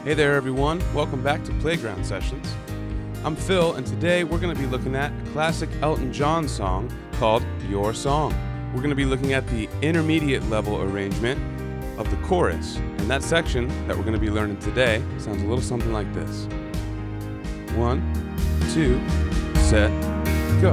Hey there everyone, welcome back to Playground Sessions. I'm Phil, and today we're going to be looking at a classic Elton John song called Your Song. We're going to be looking at the intermediate level arrangement of the chorus, and that section that we're going to be learning today sounds a little something like this. 1, 2, set, go.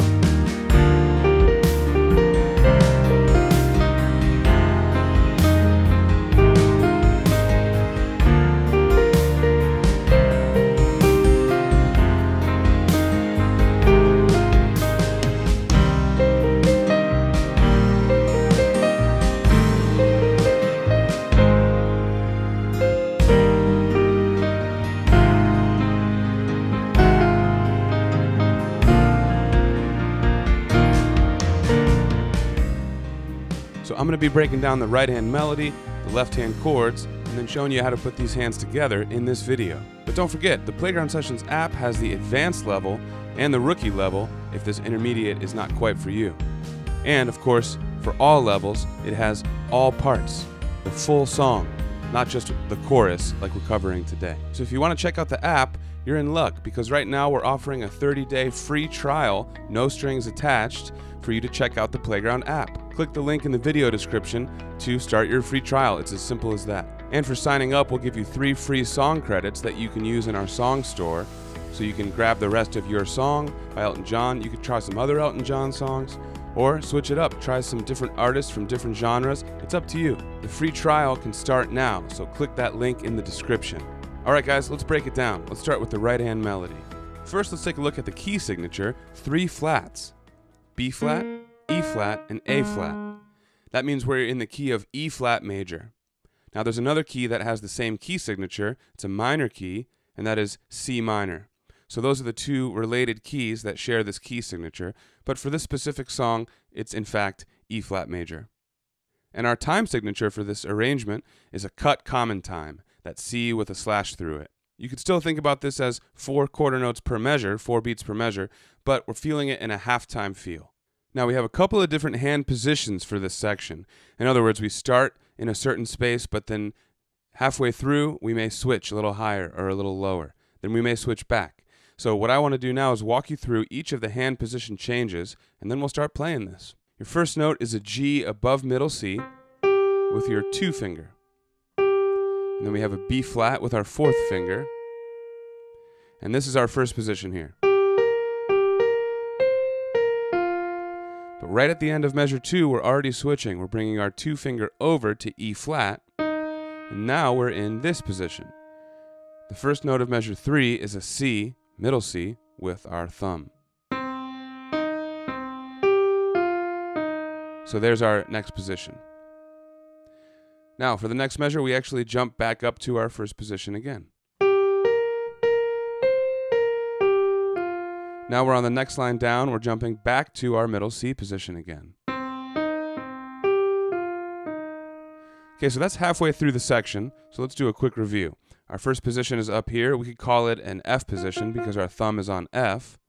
So I'm going to be breaking down the right hand melody, the left hand chords, and then showing you how to put these hands together in this video. But don't forget, the Playground Sessions app has the advanced level and the rookie level if this intermediate is not quite for you. And of course, for all levels, it has all parts, the full song, not just the chorus like we're covering today. So if you want to check out the app, you're in luck, because right now we're offering a 30-day free trial, no strings attached, for you to check out the Playground app. Click the link in the video description to start your free trial. It's as simple as that. And for signing up, we'll give you 3 free song credits that you can use in our song store, so you can grab the rest of Your Song by Elton John. You could try some other Elton John songs, or switch it up, try some different artists from different genres. It's up to you. The free trial can start now, so click that link in the description. Alright guys, let's break it down. Let's start with the right hand melody. First, let's take a look at the key signature, 3 flats. B flat, E flat, and A flat. That means we're in the key of E flat major. Now there's another key that has the same key signature. It's a minor key, and that is C minor. So those are the 2 related keys that share this key signature, but for this specific song, it's in fact E flat major. And our time signature for this arrangement is a cut common time, that C with a slash through it. You could still think about this as 4 quarter notes per measure, 4 beats per measure, but we're feeling it in a half-time feel. Now we have a couple of different hand positions for this section. In other words, we start in a certain space, but then halfway through, we may switch a little higher or a little lower. Then we may switch back. So what I want to do now is walk you through each of the hand position changes, and then we'll start playing this. Your first note is a G above middle C with your 2 finger. And then we have a B flat with our 4th finger. And this is our first position here. But right at the end of measure 2, we're already switching. We're bringing our 2 finger over to E flat. And now we're in this position. The first note of measure 3 is a C, middle C, with our thumb. So there's our next position. Now, for the next measure, we actually jump back up to our first position again. Now we're on the next line down, we're jumping back to our middle C position again. Okay, so that's halfway through the section, so let's do a quick review. Our first position is up here. We could call it an F position because our thumb is on F.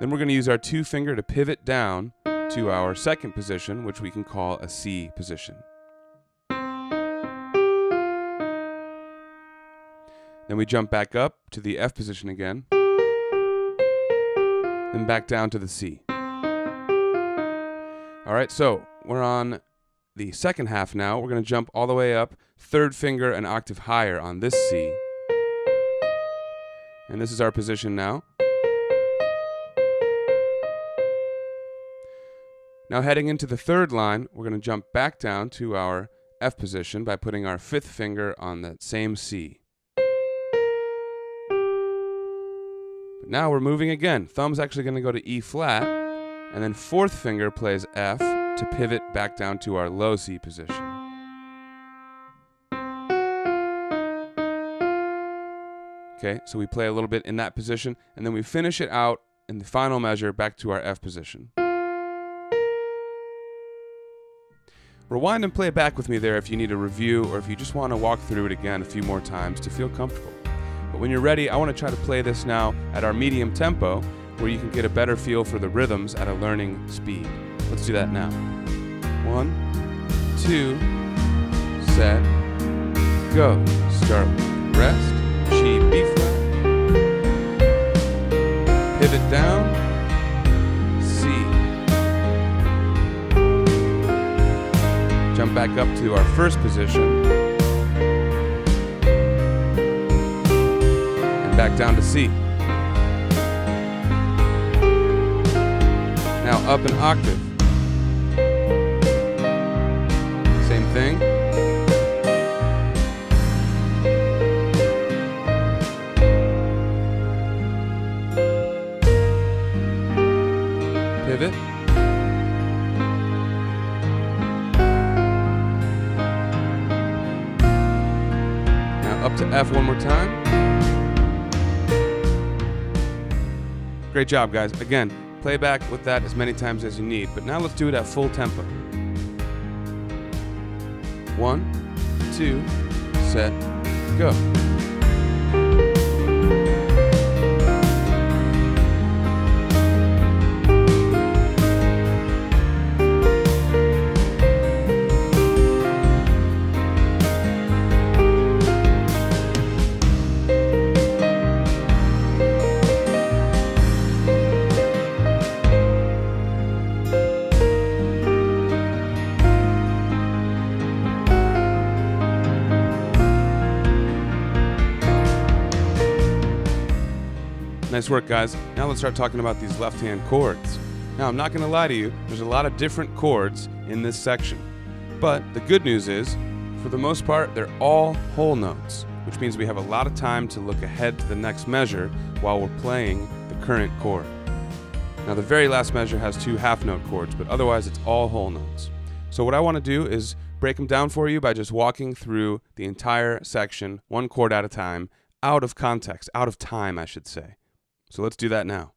Then we're going to use our 2 finger to pivot down to our second position, which we can call a C position. Then we jump back up to the F position again, then back down to the C. Alright, so we're on the second half now. We're going to jump all the way up, 3rd finger an octave higher on this C. And this is our position now. Now heading into the 3rd line, we're going to jump back down to our F position by putting our 5th finger on that same C. But now we're moving again. Thumb's actually going to go to E flat, and then 4th finger plays F to pivot back down to our low C position. Okay, so we play a little bit in that position, and then we finish it out in the final measure back to our F position. Rewind and play it back with me there if you need a review, or if you just want to walk through it again a few more times to feel comfortable. But when you're ready, I want to try to play this now at our medium tempo, where you can get a better feel for the rhythms at a learning speed. Let's do that now. 1, 2, set, go. Start with rest, G, B flat, pivot down, C. Jump back up to our first position, and back down to C. Now up an octave. Same thing. Pivot. Now up to F one more time. Great job, guys. Again, play back with that as many times as you need, but now let's do it at full tempo. 1, 2, set, go. Nice work, guys. Now let's start talking about these left-hand chords. Now, I'm not going to lie to you, there's a lot of different chords in this section. But the good news is, for the most part, they're all whole notes, which means we have a lot of time to look ahead to the next measure while we're playing the current chord. Now, the very last measure has 2 half-note chords, but otherwise it's all whole notes. So what I want to do is break them down for you by just walking through the entire section, 1 chord at a time, out of context, out of time, I should say. So let's do that now.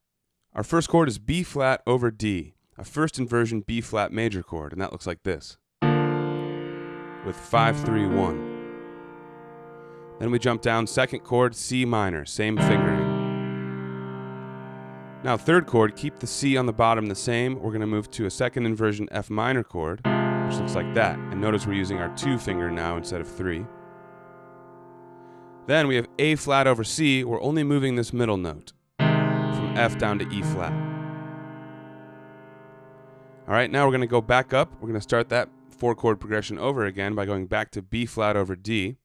Our first chord is B flat over D, a first inversion B flat major chord, and that looks like this, with 5, 3, 1. Then we jump down, second chord, C minor, same fingering. Now third chord, keep the C on the bottom the same. We're going to move to a second inversion F minor chord, which looks like that. And notice we're using our 2 finger now instead of 3. Then we have A flat over C. We're only moving this middle note, from F down to E flat. All right, now we're going to go back up. We're going to start that 4 chord progression over again by going back to B flat over D,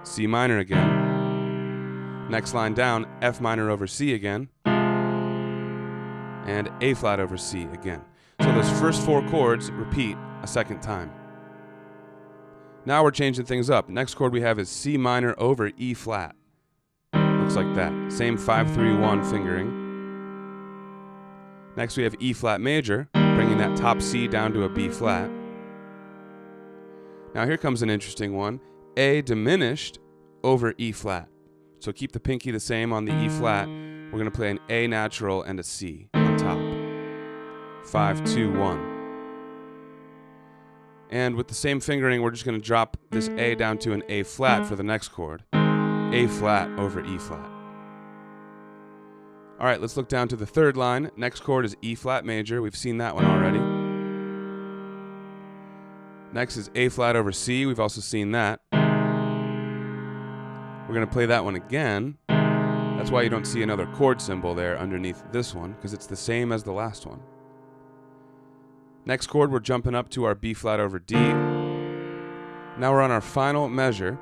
C minor again, next line down, F minor over C again, and A flat over C again. So those first 4 chords repeat a second time. Now we're changing things up. Next chord we have is C minor over E flat. Looks like that. Same 5, 3, 1 fingering. Next we have E flat major, bringing that top C down to a B flat. Now here comes an interesting one. A diminished over E flat. So keep the pinky the same on the E flat. We're going to play an A natural and a C on top. 5, 2, 1. And with the same fingering, we're just going to drop this A down to an A flat for the next chord. A flat over E flat. All right, let's look down to the third line. Next chord is E flat major. We've seen that one already. Next is A flat over C. We've also seen that. We're going to play that one again. That's why you don't see another chord symbol there underneath this one, because it's the same as the last one. Next chord, we're jumping up to our B flat over D. Now we're on our final measure.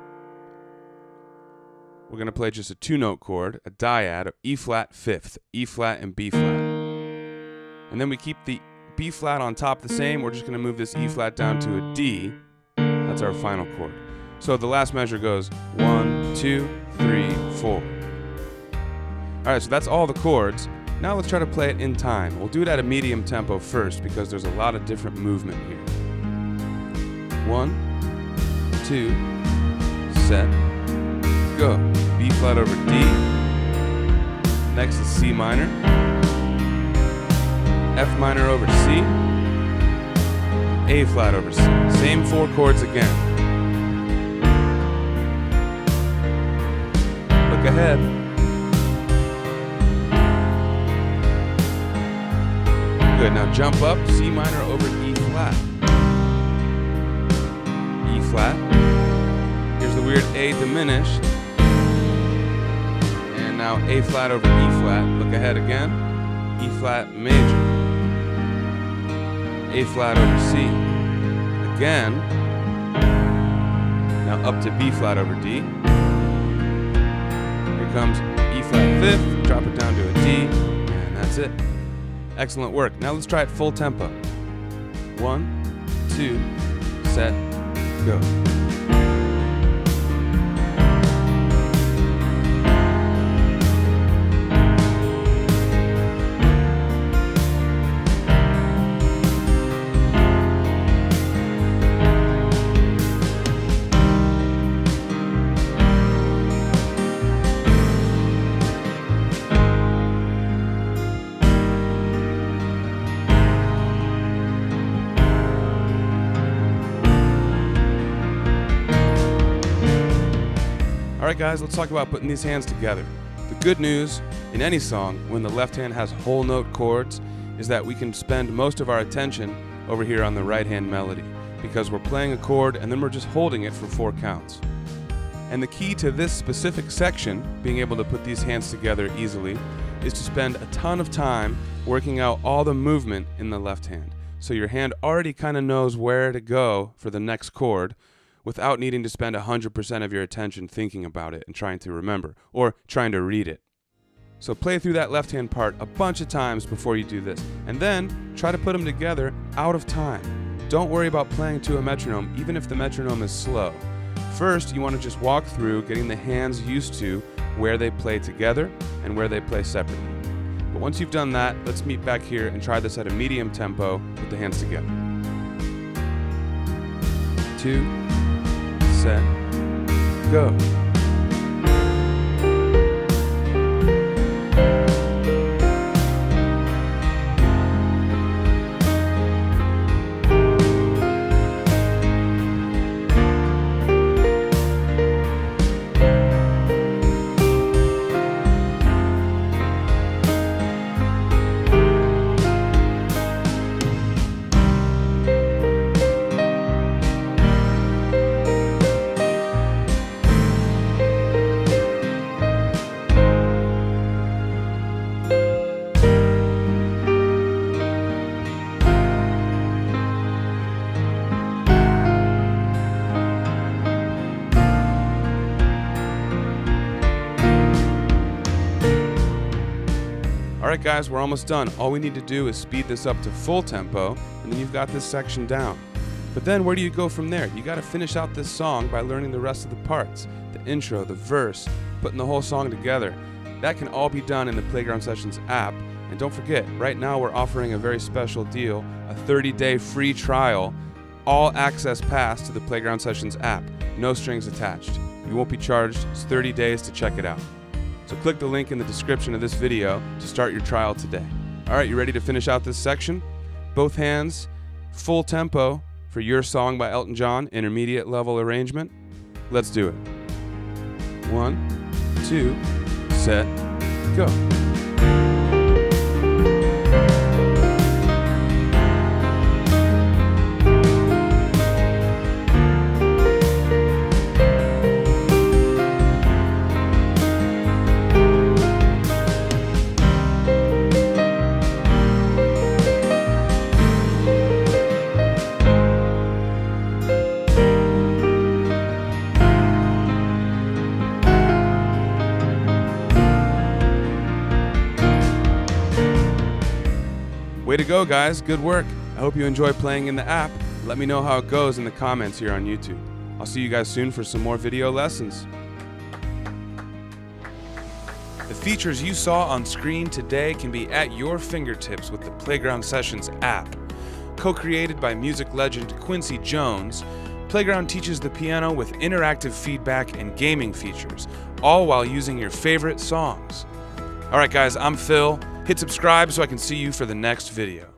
We're going to play just a 2-note chord, a dyad of E flat fifth, E flat and B flat. And then we keep the B flat on top the same. We're just going to move this E flat down to a D. That's our final chord. So the last measure goes 1, 2, 3, 4. All right, so that's all the chords. Now let's try to play it in time. We'll do it at a medium tempo first because there's a lot of different movement here. 1, 2, set, go. B flat over D. Next is C minor. F minor over C. A flat over C. Same 4 chords again. Look ahead. Good, now jump up, C minor over E flat. E flat. a weird A diminished. And now A flat over E flat. Look ahead again. E flat major. A flat over C. Again. Now up to B flat over D. Here comes E flat fifth, drop it down to a D, and that's it. Excellent work. Now let's try it full tempo. 1, 2, set, go. Alright guys, let's talk about putting these hands together. The good news in any song when the left hand has whole note chords is that we can spend most of our attention over here on the right hand melody because we're playing a chord and then we're just holding it for 4 counts. And the key to this specific section, being able to put these hands together easily, is to spend a ton of time working out all the movement in the left hand. So your hand already kind of knows where to go for the next chord, without needing to spend 100% of your attention thinking about it and trying to remember, or trying to read it. So play through that left hand part a bunch of times before you do this, and then try to put them together out of time. Don't worry about playing to a metronome, even if the metronome is slow. First, you want to just walk through getting the hands used to where they play together and where they play separately. But once you've done that, let's meet back here and try this at a medium tempo with the hands together. 2, set, go. Alright guys, we're almost done. All we need to do is speed this up to full tempo, and then you've got this section down. But then where do you go from there? You gotta finish out this song by learning the rest of the parts. The intro, the verse, putting the whole song together. That can all be done in the Playground Sessions app. And don't forget, right now we're offering a very special deal, a 30-day free trial, all access pass to the Playground Sessions app. No strings attached. You won't be charged. It's 30 days to check it out. So click the link in the description of this video to start your trial today. Alright, you ready to finish out this section? Both hands, full tempo for Your Song by Elton John, intermediate level arrangement. Let's do it. 1, 2, set, go. Way to go, guys. Good work. I hope you enjoy playing in the app. Let me know how it goes in the comments here on YouTube. I'll see you guys soon for some more video lessons. The features you saw on screen today can be at your fingertips with the Playground Sessions app. Co-created by music legend Quincy Jones, Playground teaches the piano with interactive feedback and gaming features, all while using your favorite songs. Alright guys, I'm Phil. Hit subscribe so I can see you for the next video.